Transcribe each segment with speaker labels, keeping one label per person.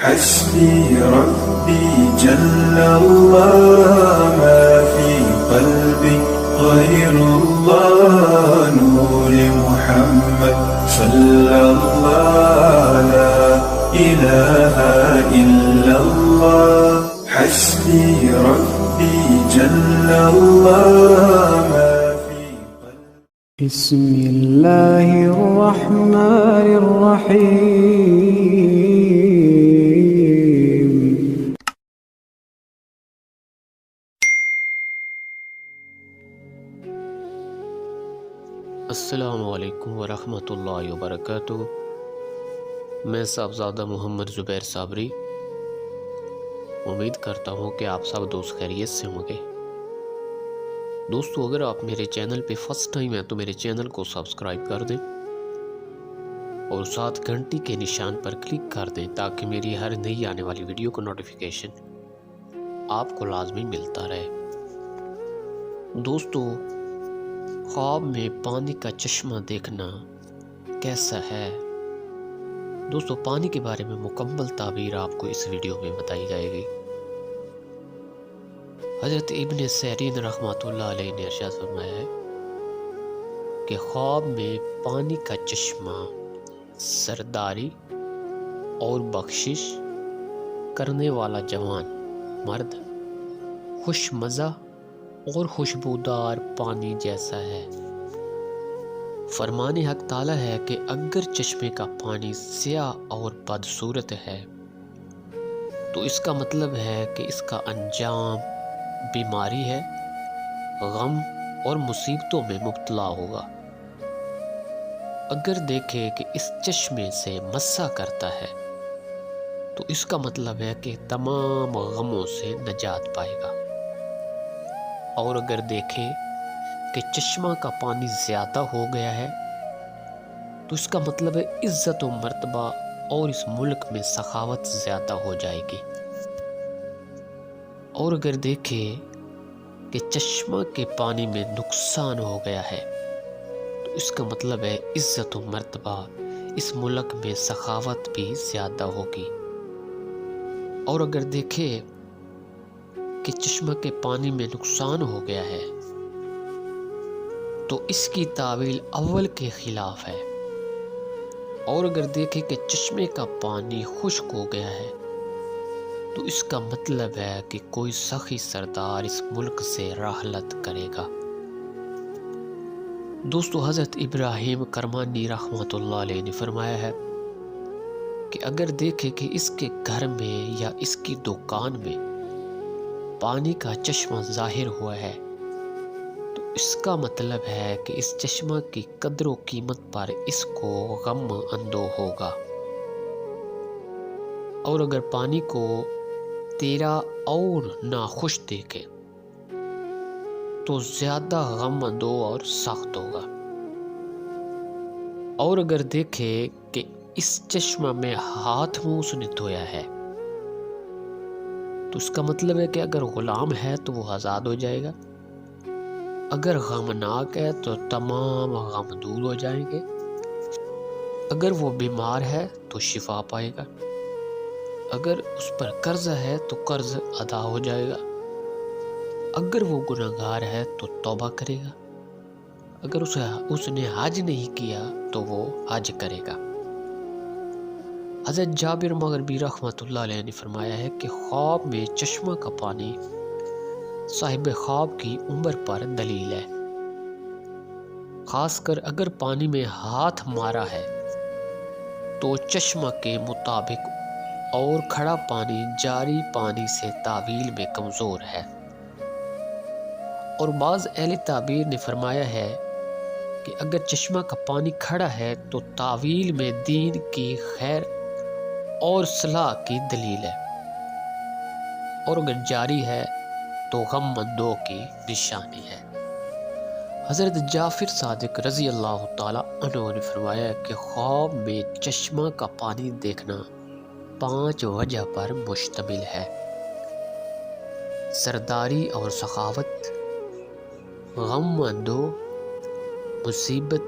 Speaker 1: حسبي ربي جل الله ما في قلبي غير الله نور محمد صلى الله لا إله إلا الله حسبي ربي جل الله ما في قلبي بسم الله الرحمن الرحيم
Speaker 2: السلام علیکم ورحمۃ اللہ وبرکاتہ۔ میں صاحبزادہ محمد زبیر صابری امید کرتا ہوں کہ آپ سب دوست خیریت سے ہوں گے۔ دوستو، اگر آپ میرے چینل پہ فرسٹ ٹائم ہیں تو میرے چینل کو سبسکرائب کر دیں اور ساتھ گھنٹی کے نشان پر کلک کر دیں تاکہ میری ہر نئی آنے والی ویڈیو کا نوٹیفیکیشن آپ کو لازمی ملتا رہے۔ دوستو، خواب میں پانی کا چشمہ دیکھنا کیسا ہے؟ دوستو، پانی کے بارے میں مکمل تعبیر آپ کو اس ویڈیو میں بتائی جائے گی۔ حضرت ابن سیرین رحمۃ اللہ علیہ نے ارشاد فرمایا ہے کہ خواب میں پانی کا چشمہ سرداری اور بخشش کرنے والا جوان مرد خوش مزہ اور خوشبودار پانی جیسا ہے۔ فرمان حق تعالی ہے کہ اگر چشمے کا پانی سیاہ اور بدصورت ہے تو اس کا مطلب ہے کہ اس کا انجام بیماری ہے، غم اور مصیبتوں میں مبتلا ہوگا۔ اگر دیکھے کہ اس چشمے سے مسا کرتا ہے تو اس کا مطلب ہے کہ تمام غموں سے نجات پائے گا، اور اگر دیکھے کہ چشمہ کا پانی زیادہ ہو گیا ہے تو اس کا مطلب ہے عزت و مرتبہ اور اس ملک میں سخاوت زیادہ ہو جائے گی، اور اگر دیکھے کہ چشمہ کے پانی میں نقصان ہو گیا ہے تو اس کا مطلب ہے عزت و مرتبہ اس ملک میں سخاوت بھی زیادہ ہوگی، اور اگر دیکھے کہ چشمہ کے پانی میں نقصان ہو گیا ہے تو اس کی تعویل اول کے خلاف ہے، اور اگر دیکھے کہ چشمے کا پانی خشک ہو گیا ہے تو اس کا مطلب ہے کہ کوئی سخی سردار اس ملک سے رحلت کرے گا۔ دوستو، حضرت ابراہیم کرمانی رحمۃ اللہ علیہ نے فرمایا ہے کہ اگر دیکھے کہ اس کے گھر میں یا اس کی دکان میں پانی کا چشمہ ظاہر ہوا ہے تو اس کا مطلب ہے کہ اس چشمہ کی قدر و قیمت پر اس کو غم اندو ہوگا، اور اگر پانی کو تیرا اور ناخوش دیکھے تو زیادہ غم اندو اور سخت ہوگا، اور اگر دیکھے کہ اس چشمہ میں ہاتھ منہ اس نے دھویا ہے تو اس کا مطلب ہے کہ اگر غلام ہے تو وہ آزاد ہو جائے گا، اگر غمناک ہے تو تمام غم دور ہو جائیں گے، اگر وہ بیمار ہے تو شفا پائے گا، اگر اس پر قرض ہے تو قرض ادا ہو جائے گا، اگر وہ گناہگار ہے تو توبہ کرے گا، اگر اس نے حج نہیں کیا تو وہ حج کرے گا۔ حضرت جابر مغربی رحمۃ اللہ علیہ نے فرمایا ہے کہ خواب میں چشمہ کا پانی صاحب خواب کی عمر پر دلیل ہے، خاص کر اگر پانی میں ہاتھ مارا ہے تو چشمہ کے مطابق اور کھڑا پانی جاری پانی سے تعویل میں کمزور ہے، اور بعض اہل تعبیر نے فرمایا ہے کہ اگر چشمہ کا پانی کھڑا ہے تو تعویل میں دین کی خیر اور صلاح کی دلیل ہے، اور اگر جاری ہے تو غم مندوں کی نشانی ہے۔ حضرت جعفر صادق رضی اللہ تعالی عنہ نے فرمایا کہ خواب میں چشمہ کا پانی دیکھنا 5 وجہ پر مشتمل ہے: سرداری اور سخاوت، غم اندو، مصیبت،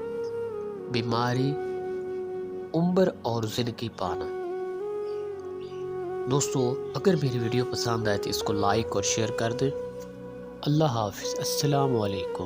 Speaker 2: بیماری، عمر اور زندگی پانا۔ دوستو اگر میری ویڈیو پسند آئے تو اس کو لائک اور شیئر کر دیں۔ اللہ حافظ، السلام علیکم۔